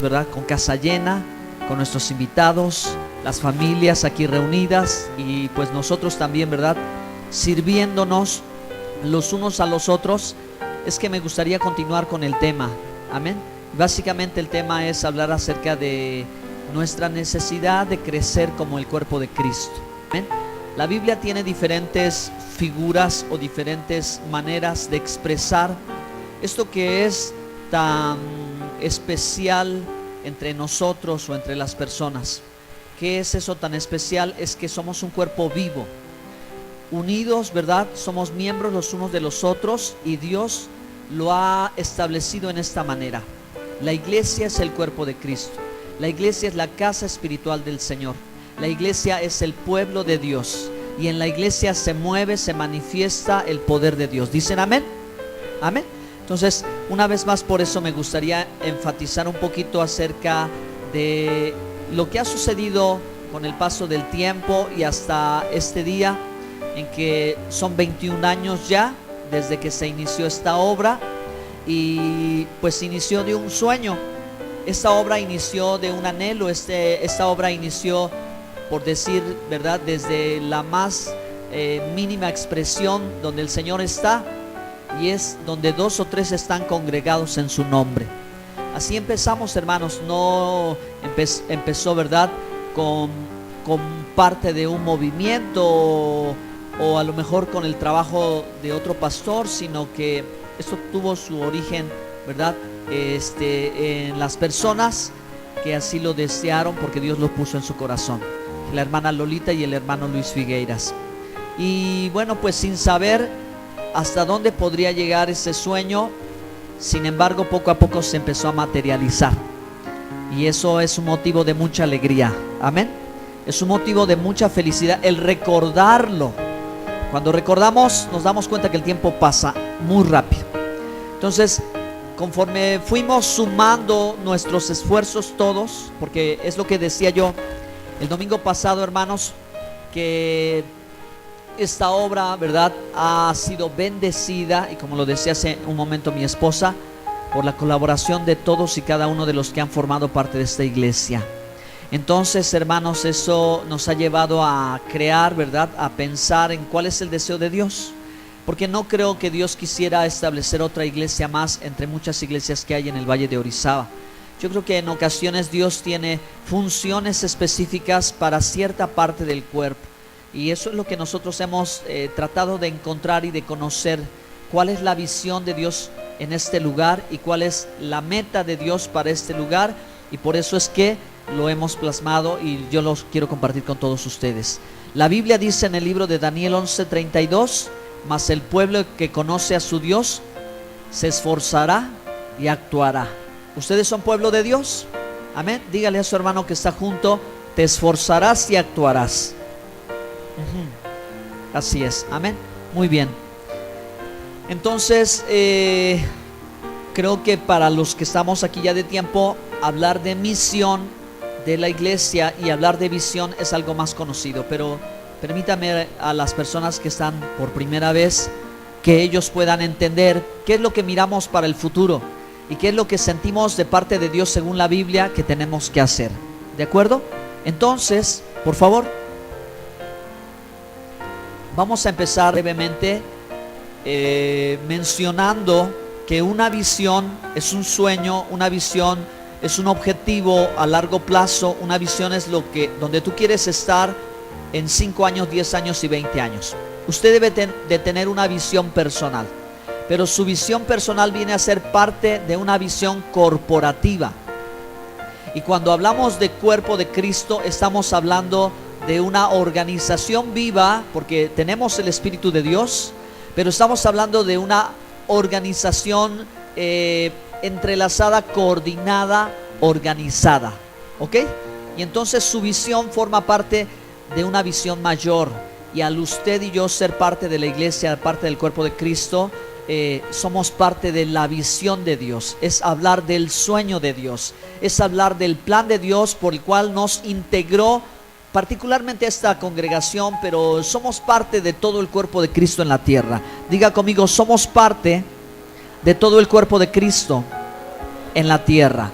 ¿verdad? Con casa llena, con nuestros invitados, las familias aquí reunidas y pues nosotros también, ¿verdad? Sirviéndonos los unos a los otros. Es que me gustaría continuar con el tema, amén. Básicamente el tema es hablar acerca de nuestra necesidad de crecer como el cuerpo de Cristo, amén. La Biblia tiene diferentes figuras o diferentes maneras de expresar esto que es tan especial entre nosotros o entre las personas. ¿Qué es eso tan especial? Es que somos un cuerpo vivo, unidos, ¿verdad? Somos miembros los unos de los otros y Dios lo ha establecido en esta manera. La iglesia es el cuerpo de Cristo. La iglesia es la casa espiritual del Señor. La iglesia es el pueblo de Dios y en la iglesia se mueve, se manifiesta el poder de Dios. ¿Dicen amén? Amén. Entonces, una vez más, por eso me gustaría enfatizar un poquito acerca de lo que ha sucedido con el paso del tiempo y hasta este día, en que son 21 años ya desde que se inició esta obra, y pues inició de un sueño. Esta obra inició de un anhelo, esta obra inició, por decir, ¿verdad?, desde la más mínima expresión donde el Señor está, y es donde 2 o 3 están congregados en su nombre. Así empezamos, hermanos. No empezó, ¿verdad?, con parte de un movimiento o a lo mejor con el trabajo de otro pastor, sino que esto tuvo su origen, ¿verdad?, en las personas que así lo desearon, porque Dios lo puso en su corazón. La hermana Lolita y el hermano Luis Figueiras. Y bueno, pues sin saber hasta dónde podría llegar ese sueño, sin embargo, poco a poco se empezó a materializar. Y eso es un motivo de mucha alegría. Amén. Es un motivo de mucha felicidad el recordarlo. Cuando recordamos, nos damos cuenta que el tiempo pasa muy rápido. Entonces, conforme fuimos sumando nuestros esfuerzos todos, porque es lo que decía yo el domingo pasado, hermanos, que esta obra, ¿verdad?, ha sido bendecida, y como lo decía hace un momento mi esposa, por la colaboración de todos y cada uno de los que han formado parte de esta iglesia. Entonces, hermanos, eso nos ha llevado a crear, ¿verdad?, a pensar en cuál es el deseo de Dios, porque no creo que Dios quisiera establecer otra iglesia más entre muchas iglesias que hay en el Valle de Orizaba. Yo creo que en ocasiones Dios tiene funciones específicas para cierta parte del cuerpo. Y eso es lo que nosotros hemos tratado de encontrar y de conocer. ¿Cuál es la visión de Dios en este lugar? ¿Y cuál es la meta de Dios para este lugar? Y por eso es que lo hemos plasmado y yo los quiero compartir con todos ustedes. La Biblia dice en el libro de Daniel 11:32: mas el pueblo que conoce a su Dios se esforzará y actuará. ¿Ustedes son pueblo de Dios? Amén. Dígale a su hermano que está junto: te esforzarás y actuarás. Así es, amén. Muy bien. Entonces, creo que para los que estamos aquí ya de tiempo, hablar de misión de la iglesia y hablar de visión es algo más conocido. Pero permítame a las personas que están por primera vez, que ellos puedan entender qué es lo que miramos para el futuro y qué es lo que sentimos de parte de Dios según la Biblia que tenemos que hacer. ¿De acuerdo? Entonces, por favor, vamos a empezar brevemente mencionando que una visión es un sueño, una visión es un objetivo a largo plazo, una visión es donde tú quieres estar en 5 años, 10 años y 20 años. Usted debe de tener una visión personal, pero su visión personal viene a ser parte de una visión corporativa. Y cuando hablamos de cuerpo de Cristo, estamos hablando de una organización viva, porque tenemos el Espíritu de Dios, pero estamos hablando de una organización entrelazada, coordinada, organizada, ¿ok? Y entonces su visión forma parte de una visión mayor, y al usted y yo ser parte de la iglesia, parte del cuerpo de Cristo, somos parte de la visión de Dios. Es hablar del sueño de Dios, es hablar del plan de Dios por el cual nos integró particularmente a esta congregación, pero somos parte de todo el cuerpo de Cristo en la tierra. Diga conmigo: somos parte de todo el cuerpo de Cristo en la tierra.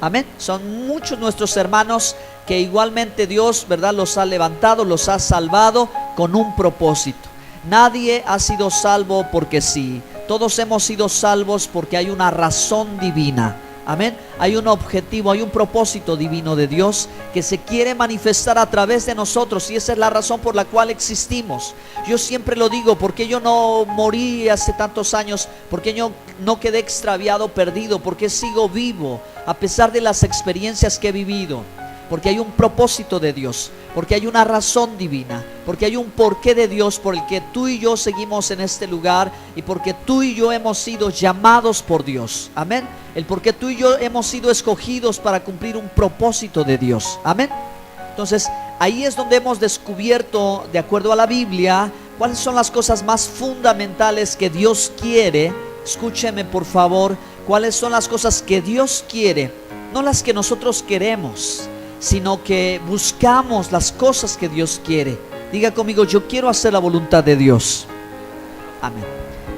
Amén. Son muchos nuestros hermanos que igualmente Dios, ¿verdad?, los ha levantado, los ha salvado con un propósito. Nadie ha sido salvo porque sí. Todos hemos sido salvos porque hay una razón divina. Amén. Hay un objetivo, hay un propósito divino de Dios que se quiere manifestar a través de nosotros, y esa es la razón por la cual existimos. Yo siempre lo digo: ¿por qué yo no morí hace tantos años? ¿Por qué yo no quedé extraviado, perdido? ¿Por qué sigo vivo a pesar de las experiencias que he vivido? Porque hay un propósito de Dios, porque hay una razón divina, porque hay un porqué de Dios por el que tú y yo seguimos en este lugar, y porque tú y yo hemos sido llamados por Dios. Amén. El porque tú y yo hemos sido escogidos para cumplir un propósito de Dios. Amén. Entonces ahí es donde hemos descubierto, de acuerdo a la Biblia, cuáles son las cosas más fundamentales que Dios quiere. Escúcheme por favor, cuáles son las cosas que Dios quiere, no las que nosotros queremos, sino que buscamos las cosas que Dios quiere. Diga conmigo: yo quiero hacer la voluntad de Dios. Amén.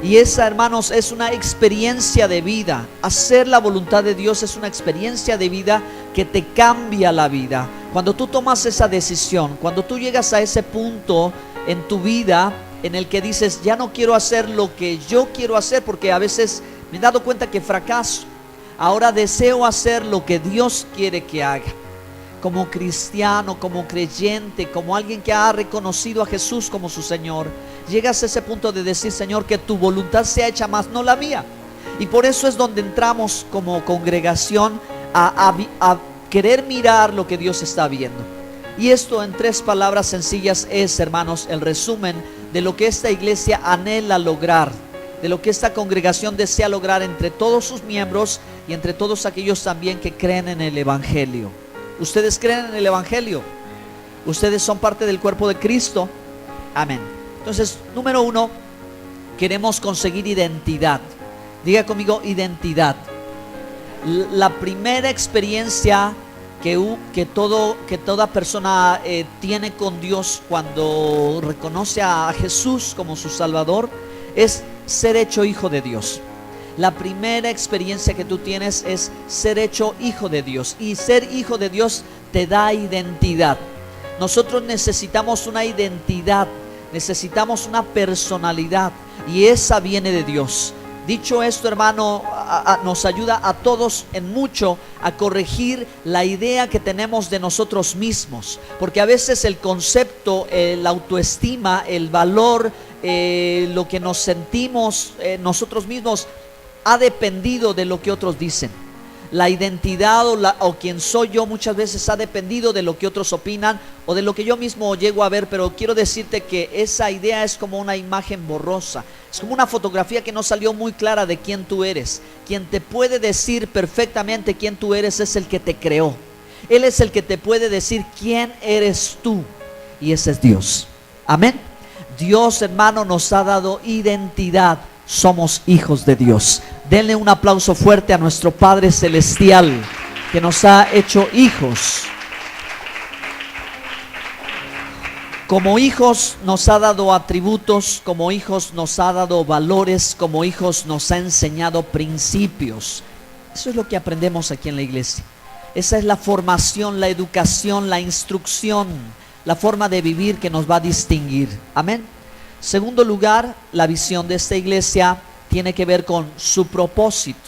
Y esa, hermanos, es una experiencia de vida. Hacer la voluntad de Dios es una experiencia de vida que te cambia la vida. Cuando tú tomas esa decisión, cuando tú llegas a ese punto en tu vida en el que dices: ya no quiero hacer lo que yo quiero hacer, porque a veces me he dado cuenta que fracaso. Ahora deseo hacer lo que Dios quiere que haga. Como cristiano, como creyente, como alguien que ha reconocido a Jesús como su Señor, llegas a ese punto de decir: Señor, que tu voluntad sea hecha, más no la mía. Y por eso es donde entramos como congregación a querer mirar lo que Dios está viendo. Y esto, en 3 palabras sencillas, es, hermanos, el resumen de lo que esta iglesia anhela lograr, de lo que esta congregación desea lograr entre todos sus miembros y entre todos aquellos también que creen en el Evangelio. ¿Ustedes creen en el Evangelio? ¿Ustedes son parte del cuerpo de Cristo? Amén. Entonces, número 1, queremos conseguir identidad. Diga conmigo: identidad. La primera experiencia que toda persona tiene con Dios cuando reconoce a Jesús como su Salvador es ser hecho hijo de Dios. La primera experiencia que tú tienes es ser hecho hijo de Dios, y ser hijo de Dios te da identidad. Nosotros necesitamos una identidad, necesitamos una personalidad, y esa viene de Dios. Dicho esto, hermano, nos ayuda a todos en mucho a corregir la idea que tenemos de nosotros mismos, porque a veces el concepto, la autoestima, el valor, lo que nos sentimos nosotros mismos ha dependido de lo que otros dicen. La identidad o quien soy yo muchas veces ha dependido de lo que otros opinan o de lo que yo mismo llego a ver. Pero quiero decirte que esa idea es como una imagen borrosa, es como una fotografía que no salió muy clara de quién tú eres. Quien te puede decir perfectamente quién tú eres es el que te creó. Él es el que te puede decir quién eres tú, y ese es Dios. Amén. Dios, hermano, nos ha dado identidad. Somos hijos de Dios. Denle un aplauso fuerte a nuestro Padre Celestial, que nos ha hecho hijos. Como hijos nos ha dado atributos, como hijos nos ha dado valores, como hijos nos ha enseñado principios. Eso es lo que aprendemos aquí en la iglesia. Esa es la formación, la educación, la instrucción, la forma de vivir que nos va a distinguir. Amén. Segundo lugar, la visión de esta iglesia tiene que ver con su propósito.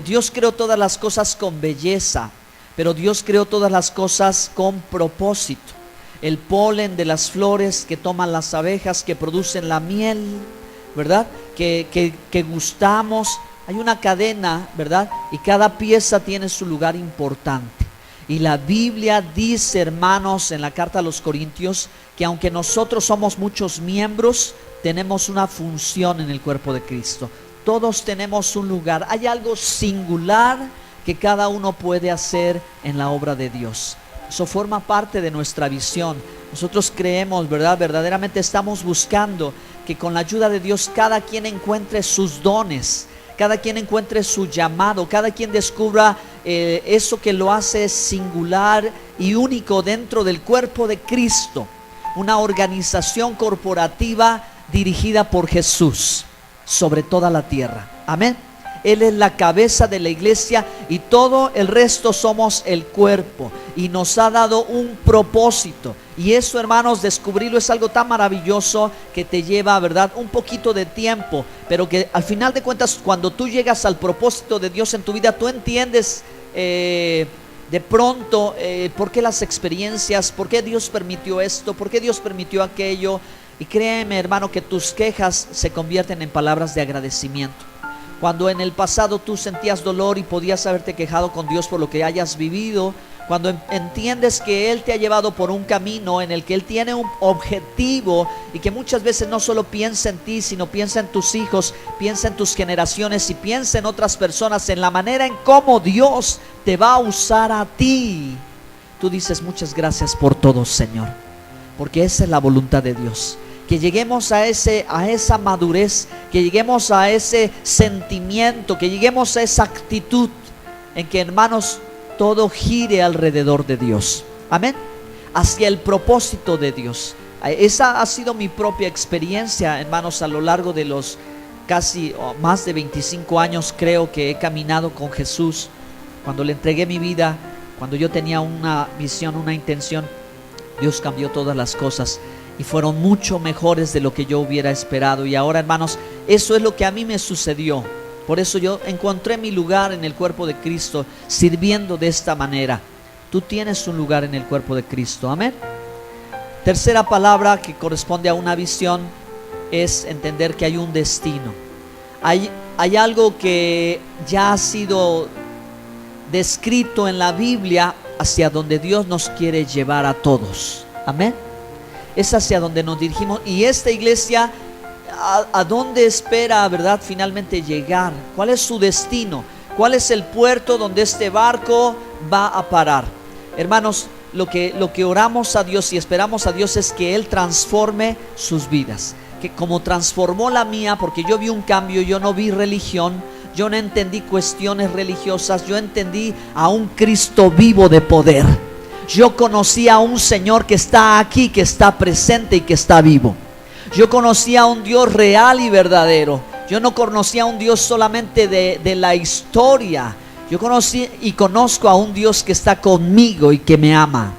Dios creó todas las cosas con belleza, pero Dios creó todas las cosas con propósito. El polen de las flores que toman las abejas, que producen la miel, ¿verdad? Que gustamos. Hay una cadena, ¿verdad? Y cada pieza tiene su lugar importante. Y la Biblia dice, hermanos, en la carta a los Corintios, que aunque nosotros somos muchos miembros, tenemos una función en el cuerpo de Cristo. Todos tenemos un lugar. Hay algo singular que cada uno puede hacer en la obra de Dios. Eso forma parte de nuestra visión. Nosotros creemos, ¿verdad? Verdaderamente estamos buscando que con la ayuda de Dios cada quien encuentre sus dones, cada quien encuentre su llamado, cada quien descubra eso que lo hace singular y único dentro del cuerpo de Cristo. Una organización corporativa dirigida por Jesús sobre toda la tierra. Amén. Él es la cabeza de la iglesia y todo el resto somos el cuerpo. Y nos ha dado un propósito. Y eso, hermanos, descubrirlo es algo tan maravilloso que te lleva, ¿verdad?, un poquito de tiempo. Pero que al final de cuentas, cuando tú llegas al propósito de Dios en tu vida, tú entiendes de pronto por qué las experiencias, por qué Dios permitió esto, por qué Dios permitió aquello. Y créeme, hermano, que tus quejas se convierten en palabras de agradecimiento. Cuando en el pasado tú sentías dolor y podías haberte quejado con Dios por lo que hayas vivido, cuando entiendes que Él te ha llevado por un camino en el que Él tiene un objetivo y que muchas veces no solo piensa en ti, sino piensa en tus hijos, piensa en tus generaciones y piensa en otras personas, en la manera en cómo Dios te va a usar a ti. Tú dices: muchas gracias por todo, Señor, porque esa es la voluntad de Dios. Que lleguemos a esa madurez, que lleguemos a ese sentimiento, que lleguemos a esa actitud en que, hermanos, todo gire alrededor de Dios. Amén. Hacia el propósito de Dios. Esa ha sido mi propia experiencia, hermanos, a lo largo de los casi más de 25 años creo que he caminado con Jesús. Cuando le entregué mi vida, cuando yo tenía una visión, una intención, Dios cambió todas las cosas y fueron mucho mejores de lo que yo hubiera esperado. Y ahora, hermanos, eso es lo que a mí me sucedió. Por eso yo encontré mi lugar en el cuerpo de Cristo, sirviendo de esta manera. Tú tienes un lugar en el cuerpo de Cristo. Amén. Tercera palabra que corresponde a una visión es entender que hay un destino. Hay algo que ya ha sido descrito en la Biblia hacia donde Dios nos quiere llevar a todos. Amén. Es hacia donde nos dirigimos. Y esta iglesia, ¿a dónde espera, verdad, finalmente llegar? ¿Cuál es su destino? ¿Cuál es el puerto donde este barco va a parar? Hermanos, lo que oramos a Dios y esperamos a Dios es que Él transforme sus vidas. Que como transformó la mía, porque yo vi un cambio, yo no vi religión, yo no entendí cuestiones religiosas, yo entendí a un Cristo vivo de poder. Yo conocí a un Señor que está aquí, que está presente y que está vivo. Yo conocí a un Dios real y verdadero. Yo no conocía a un Dios solamente de la historia. Yo conocí y conozco a un Dios que está conmigo y que me ama.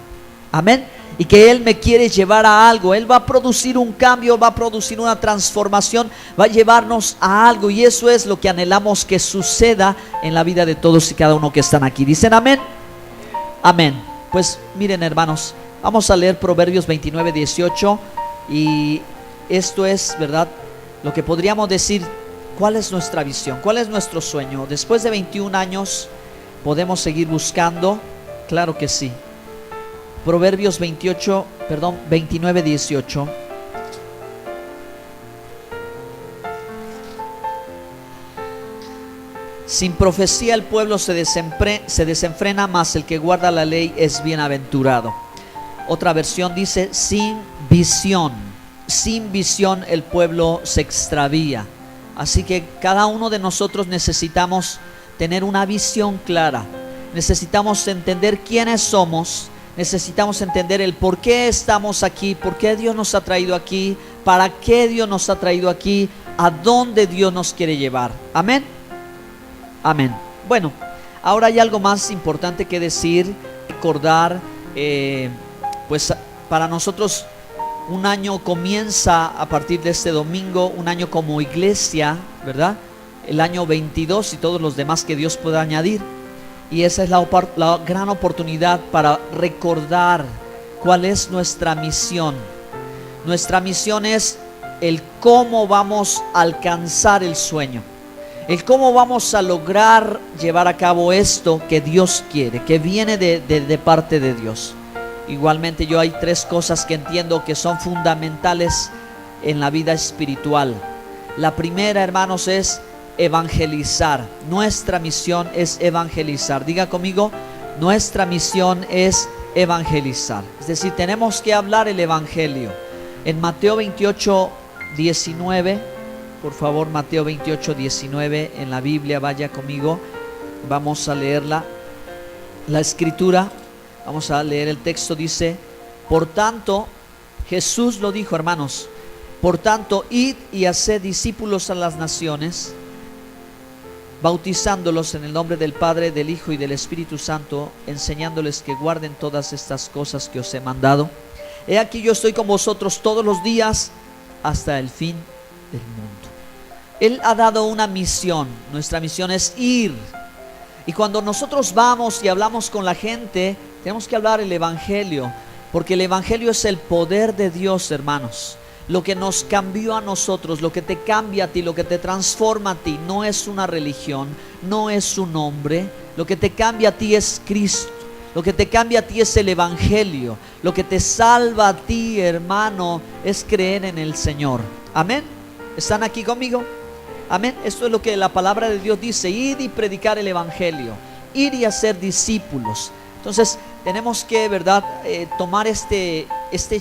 Amén. Y que Él me quiere llevar a algo. Él va a producir un cambio, va a producir una transformación, va a llevarnos a algo. Y eso es lo que anhelamos que suceda en la vida de todos y cada uno que están aquí. ¿Dicen amén? Amén. Pues miren, hermanos, vamos a leer Proverbios 29, 18. Y esto es, ¿verdad?, lo que podríamos decir. ¿Cuál es nuestra visión? ¿Cuál es nuestro sueño? Después de 21 años, ¿podemos seguir buscando? Claro que sí. Proverbios 29, 18. Sin profecía el pueblo se desenfrena, mas el que guarda la ley es bienaventurado. Otra versión dice: sin visión el pueblo se extravía. Así que cada uno de nosotros necesitamos tener una visión clara. Necesitamos entender quiénes somos. Necesitamos entender el por qué estamos aquí, por qué Dios nos ha traído aquí, para qué Dios nos ha traído aquí, a dónde Dios nos quiere llevar. Amén. Amén. Bueno, ahora hay algo más importante que decir, recordar. Pues para nosotros un año comienza a partir de este domingo, un año como iglesia, ¿verdad? El año 22 y todos los demás que Dios pueda añadir. Y esa es la gran oportunidad para recordar cuál es nuestra misión. Nuestra misión es el cómo vamos a alcanzar el sueño, el cómo vamos a lograr llevar a cabo esto que Dios quiere, que viene de parte de Dios. Igualmente yo hay tres cosas que entiendo que son fundamentales en la vida espiritual. La primera, hermanos, es evangelizar. Nuestra misión es evangelizar. Diga conmigo: nuestra misión es evangelizar. Es decir, tenemos que hablar el evangelio. En Mateo 28, 19, por favor, Mateo 28, 19 en la Biblia, vaya conmigo. Vamos a leerla. La escritura, vamos a leer el texto, dice: por tanto, Jesús lo dijo, hermanos, por tanto, id y haced discípulos a las naciones, bautizándolos en el nombre del Padre, del Hijo y del Espíritu Santo, enseñándoles que guarden todas estas cosas que os he mandado. He aquí yo estoy con vosotros todos los días hasta el fin del mundo. Él ha dado una misión. Nuestra misión es ir. Y cuando nosotros vamos y hablamos con la gente, tenemos que hablar el Evangelio, porque el Evangelio es el poder de Dios, hermanos. Lo que nos cambió a nosotros, lo que te cambia a ti, lo que te transforma a ti, no es una religión, no es un hombre. Lo que te cambia a ti es Cristo. Lo que te cambia a ti es el Evangelio. Lo que te salva a ti, hermano, es creer en el Señor. Amén. ¿Están aquí conmigo? Amén. Esto es lo que la palabra de Dios dice: ir y predicar el Evangelio, ir y hacer discípulos. Entonces tenemos que, ¿verdad?, tomar este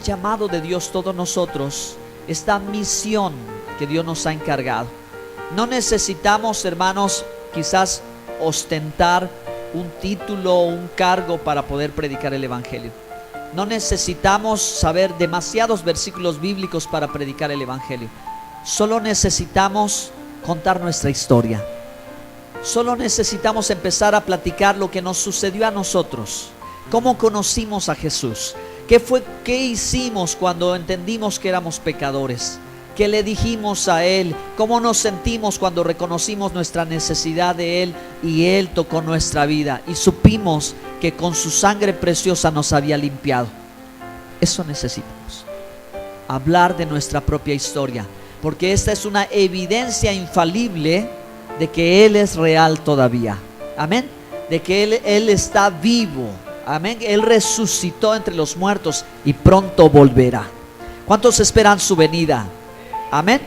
llamado de Dios todos nosotros, esta misión que Dios nos ha encargado. No necesitamos, hermanos, quizás ostentar un título o un cargo para poder predicar el Evangelio. No necesitamos saber demasiados versículos bíblicos para predicar el Evangelio. Solo necesitamos contar nuestra historia. Solo necesitamos empezar a platicar lo que nos sucedió a nosotros. Cómo conocimos a Jesús. ¿Qué hicimos cuando entendimos que éramos pecadores? ¿Qué le dijimos a Él? ¿Cómo nos sentimos cuando reconocimos nuestra necesidad de Él y Él tocó nuestra vida y supimos que con su sangre preciosa nos había limpiado? Eso necesitamos. Hablar de nuestra propia historia, porque esta es una evidencia infalible de que Él es real todavía. Amén. De que Él está vivo. Amén. Él resucitó entre los muertos y pronto volverá. ¿Cuántos esperan su venida? Amén.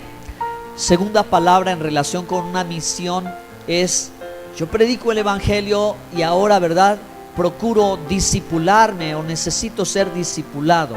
Segunda palabra en relación con una misión es: yo predico el Evangelio y ahora, ¿verdad?, procuro discipularme o necesito ser discipulado.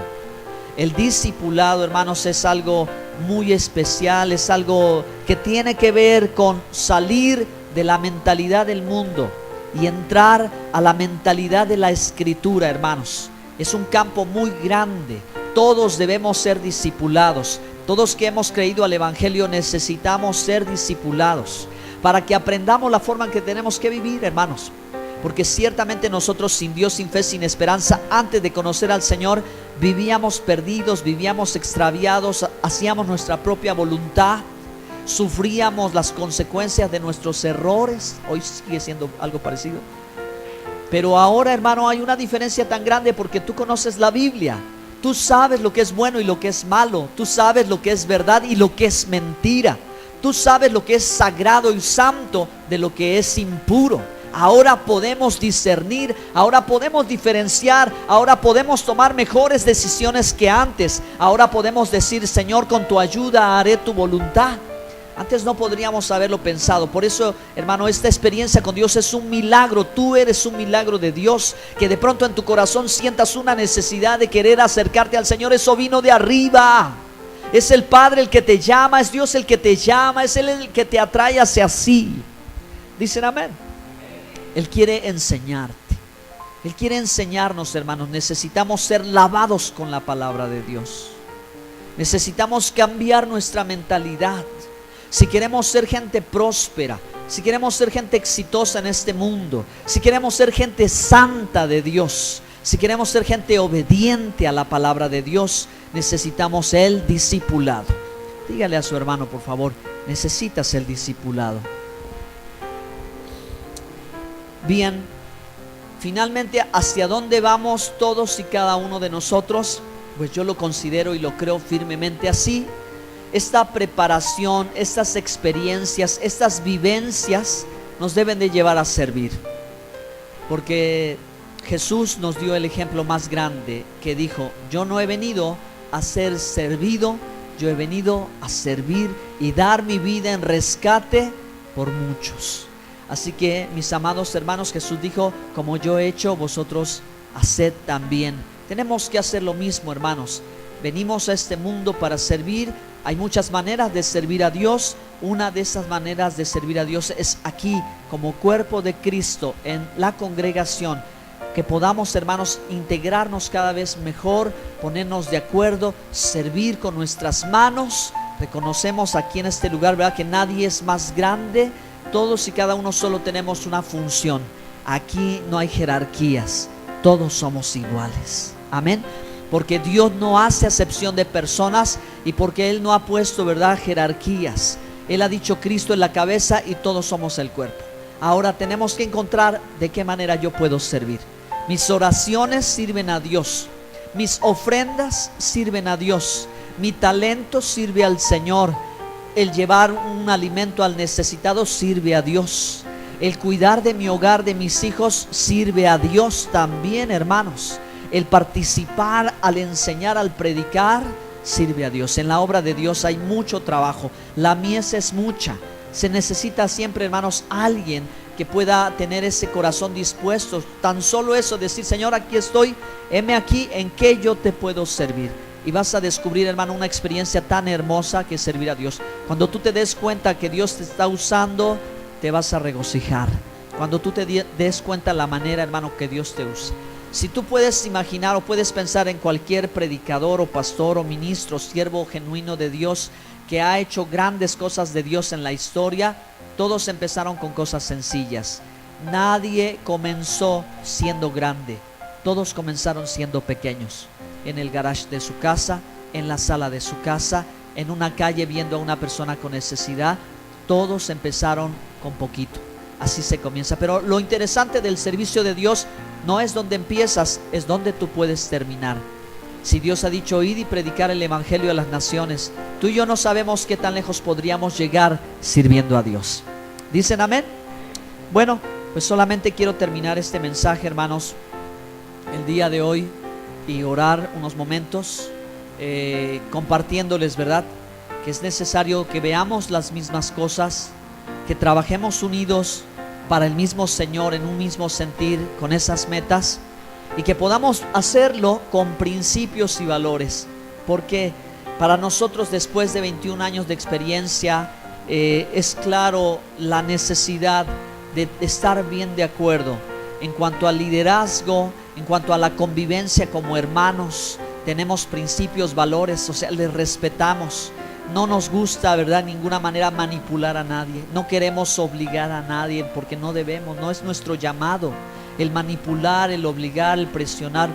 El discipulado, hermanos, es algo muy especial, es algo que tiene que ver con salir de la mentalidad del mundo y entrar a la mentalidad de la Escritura, hermanos. Es un campo muy grande. Todos debemos ser discipulados. Todos que hemos creído al Evangelio necesitamos ser discipulados para que aprendamos la forma en que tenemos que vivir, hermanos. Porque ciertamente nosotros, sin Dios, sin fe, sin esperanza, antes de conocer al Señor, vivíamos perdidos, vivíamos extraviados, hacíamos nuestra propia voluntad, sufríamos las consecuencias de nuestros errores. Hoy sigue siendo algo parecido. Pero ahora, hermano, hay una diferencia tan grande porque tú conoces la Biblia. Tú sabes lo que es bueno y lo que es malo. Tú sabes lo que es verdad y lo que es mentira. Tú sabes lo que es sagrado y santo de lo que es impuro. Ahora podemos discernir, ahora podemos diferenciar, ahora podemos tomar mejores decisiones que antes. Ahora podemos decir: Señor, con tu ayuda haré tu voluntad. Antes no podríamos haberlo pensado. Por eso, hermano, esta experiencia con Dios es un milagro. Tú eres un milagro de Dios. Que de pronto en tu corazón sientas una necesidad de querer acercarte al Señor. Eso vino de arriba. Es el Padre el que te llama, es Dios el que te llama, es Él el que te atrae hacia sí. Dicen amén. Él quiere enseñarte. Él quiere enseñarnos, hermanos. Necesitamos ser lavados con la palabra de Dios. Necesitamos cambiar nuestra mentalidad. Si queremos ser gente próspera, si queremos ser gente exitosa en este mundo, si queremos ser gente santa de Dios, si queremos ser gente obediente a la palabra de Dios, necesitamos el discipulado. Dígale a su hermano, por favor: necesitas el discipulado. Bien, finalmente, ¿hacia dónde vamos todos y cada uno de nosotros? Pues yo lo considero y lo creo firmemente así. Esta preparación, estas experiencias, estas vivencias nos deben de llevar a servir. Porque Jesús nos dio el ejemplo más grande, que dijo: yo no he venido a ser servido, yo he venido a servir y dar mi vida en rescate por muchos. Así que, mis amados hermanos, Jesús dijo: como yo he hecho, vosotros haced también. Tenemos que hacer lo mismo, hermanos. Venimos a este mundo para servir. Hay muchas maneras de servir a Dios. Una de esas maneras de servir a Dios es aquí, como cuerpo de Cristo, en la congregación. Que podamos, hermanos, integrarnos cada vez mejor, ponernos de acuerdo, servir con nuestras manos. Reconocemos aquí en este lugar, ¿verdad?, que nadie es más grande Todos y cada uno solo tenemos una función. Aquí no hay jerarquías, todos somos iguales. Amén. Porque Dios no hace acepción de personas y porque Él no ha puesto, ¿verdad?, jerarquías. Él ha dicho Cristo es la cabeza y todos somos el cuerpo. Ahora tenemos que encontrar de qué manera yo puedo servir. Mis oraciones sirven a Dios. Mis ofrendas sirven a Dios. Mi talento sirve al Señor. El llevar un alimento al necesitado sirve a Dios. El cuidar de mi hogar, de mis hijos, sirve a Dios también, hermanos. El participar, al enseñar, al predicar, sirve a Dios. En la obra de Dios hay mucho trabajo. La mies es mucha. Se necesita siempre, hermanos, alguien que pueda tener ese corazón dispuesto. Tan solo eso, decir, Señor, aquí estoy, heme aquí, ¿en qué yo te puedo servir? Y vas a descubrir, hermano, una experiencia tan hermosa que es servir a Dios. Cuando tú te des cuenta que Dios te está usando, te vas a regocijar. Cuando tú te des cuenta la manera, hermano, que Dios te usa. Si tú puedes imaginar o puedes pensar en cualquier predicador o pastor o ministro, siervo genuino de Dios que ha hecho grandes cosas de Dios en la historia, todos empezaron con cosas sencillas. Nadie comenzó siendo grande. Todos comenzaron siendo pequeños. En el garage de su casa, en la sala de su casa, en una calle viendo a una persona con necesidad. Todos empezaron con poquito. Así se comienza. Pero lo interesante del servicio de Dios no es donde empiezas, es donde tú puedes terminar. Si Dios ha dicho id y predicar el evangelio a las naciones, tú y yo no sabemos qué tan lejos podríamos llegar sirviendo a Dios. ¿Dicen amén? Bueno, pues solamente quiero terminar este mensaje, hermanos, el día de hoy, y orar unos momentos compartiéndoles, ¿verdad?, que es necesario que veamos las mismas cosas, que trabajemos unidos para el mismo Señor, en un mismo sentir, con esas metas, y que podamos hacerlo con principios y valores. Porque para nosotros, después de 21 años de experiencia, es claro la necesidad de estar bien de acuerdo en cuanto al liderazgo, en cuanto a la convivencia como hermanos. Tenemos principios, valores, o sea, les respetamos. No nos gusta, ¿verdad?, de ninguna manera manipular a nadie. No queremos obligar a nadie porque no debemos, no es nuestro llamado. El manipular, el obligar, el presionar,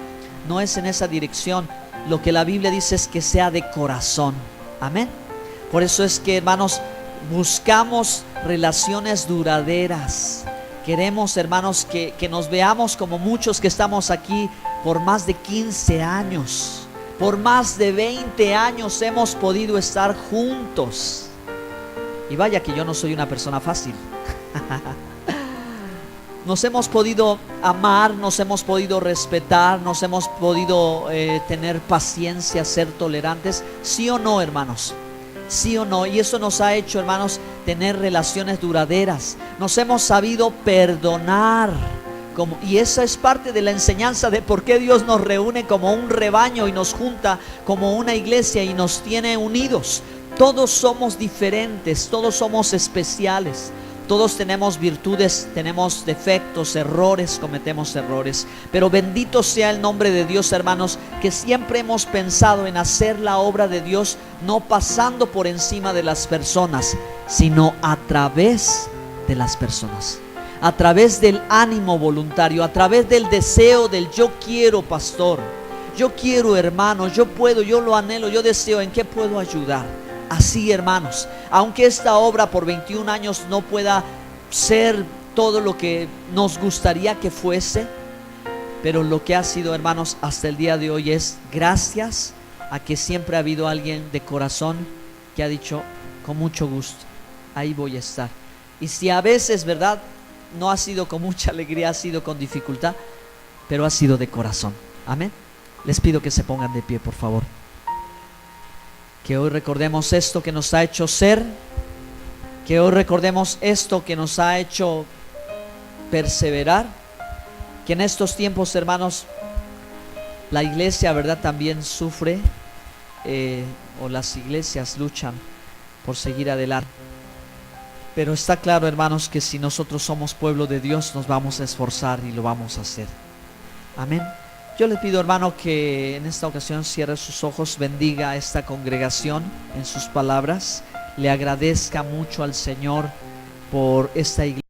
no es en esa dirección. Lo que la Biblia dice es que sea de corazón. Amén. Por eso es que, hermanos, buscamos relaciones duraderas. Queremos, hermanos, que nos veamos como muchos que estamos aquí por más de 15 años. Por más de 20 años hemos podido estar juntos. Y vaya que yo no soy una persona fácil. Nos hemos podido amar, nos hemos podido respetar, nos hemos podido tener paciencia, ser tolerantes. ¿Sí o no, hermanos? ¿Sí o no? Y eso nos ha hecho, hermanos, tener relaciones duraderas. Nos hemos sabido perdonar. Y esa es parte de la enseñanza de por qué Dios nos reúne como un rebaño y nos junta como una iglesia y nos tiene unidos. Todos somos diferentes, todos somos especiales. Todos tenemos virtudes, tenemos defectos, errores, cometemos errores. Pero bendito sea el nombre de Dios, hermanos, que siempre hemos pensado en hacer la obra de Dios, no pasando por encima de las personas, sino a través de las personas. A través del ánimo voluntario, a través del deseo del yo quiero, pastor, yo quiero, hermano, yo puedo, yo lo anhelo, yo deseo, ¿en qué puedo ayudar? Así, hermanos, aunque esta obra por 21 años no pueda ser todo lo que nos gustaría que fuese, pero lo que ha sido, hermanos, hasta el día de hoy es gracias a que siempre ha habido alguien de corazón que ha dicho, con mucho gusto, ahí voy a estar. Y si a veces, ¿verdad?, no ha sido con mucha alegría, ha sido con dificultad, pero ha sido de corazón. Amén. Les pido que se pongan de pie, por favor. Que hoy recordemos esto que nos ha hecho ser, que hoy recordemos esto que nos ha hecho perseverar, que en estos tiempos, hermanos, la iglesia, ¿verdad?, también sufre, o las iglesias luchan por seguir adelante. Pero está claro, hermanos, que si nosotros somos pueblo de Dios, nos vamos a esforzar y lo vamos a hacer. Amén. Yo le pido, hermano, que en esta ocasión cierre sus ojos, bendiga a esta congregación en sus palabras, le agradezca mucho al Señor por esta iglesia.